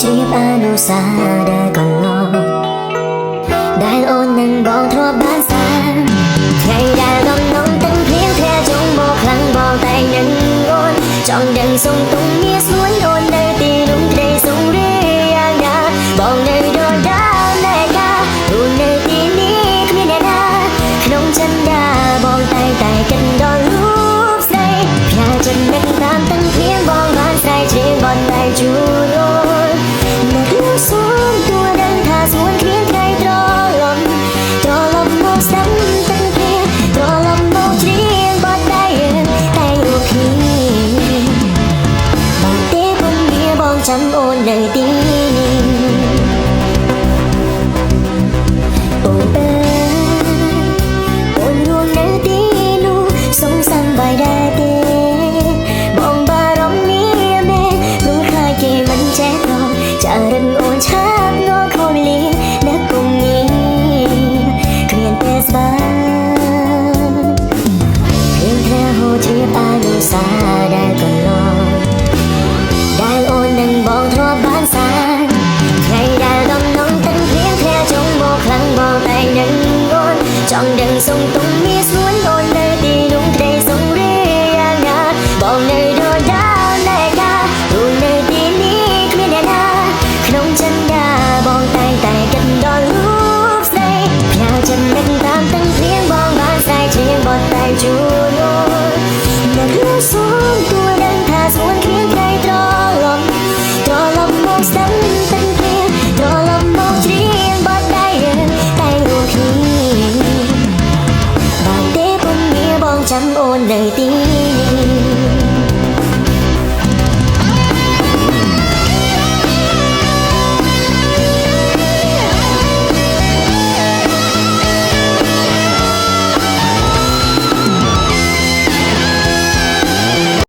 ជ្រាបអនុសាដែលកន្លងដែលអូននឹងបងធ្លាប់បានសាថ្ងៃដែលដំណងទាំងភ្លៀងធ្លាក់ចុងមកខ្លាំងបងតែនឹងអូនចង់ដឹងសុំទុំមានស្នួនអូននៅទីនោះក្ដីសុំរៀងណាបងនៅដដែលតែកាអូននៅទីនេះគ្មានអ្នកណាក្នុងចិន្តាបងតែគិតដល់រូបស្រីផ្ញើចិត្តនឹកតាមទាំងភ្លៀងបងបានស្រែកច្រៀងបន់តែជួនអូននឹកលសូមទួដឹងថាស្មួនគ្មានថ្ងៃត្រឡប់មកស្ដាប់ទាំងភ្លៀងត្រឡប់មកច្រៀងបន់តែអូគ្នាបងទេពុំមានបងចាំអូននៅទីនេះអូនអើយអូនរួងនៅទីនោះសុំសាំបាយដែរទេបងបារម្ភនេះមែនព្រោះខ្លាចគេមិនចេះដល់ចារិនអូនឆាប់នោះខំលីនឹកគុំញីគ្មានទេស្បាភ្លៀងធ្លាក់ហូរជ្រាបអនុសាដែលកន្លងដែលអូននឹងបងធ្លាប់បានសាថ្ងៃដែលដំណងទាំងភ្លៀងធ្លាក់ចុងមកខ្លាំងបងតែនឹងអូនចង់ដឹងសុំទុំមានស្នួនអូននៅទីនោះក្ដីសុំរៀងណាបងនៅដដែលតែកាអូននៅទីនេះគ្មានអ្នកណាក្នុងចិន្តាបងតែគិតដល់រូបស្រីផ្ញើចិត្តនឹកតាមទាំងភ្លៀងបងបានស្រែកច្រៀងបត់តែជួនអូននឹកលសូមទួដឹងថាស្មួនគ្មានថ្ងៃត្រឡប់មកស្ដាប់ទាំងភ្លៀងត្រឡប់មកច្រៀងបត់តែអូគ្នាបានទេពុំមានបងចាំអូននៅទី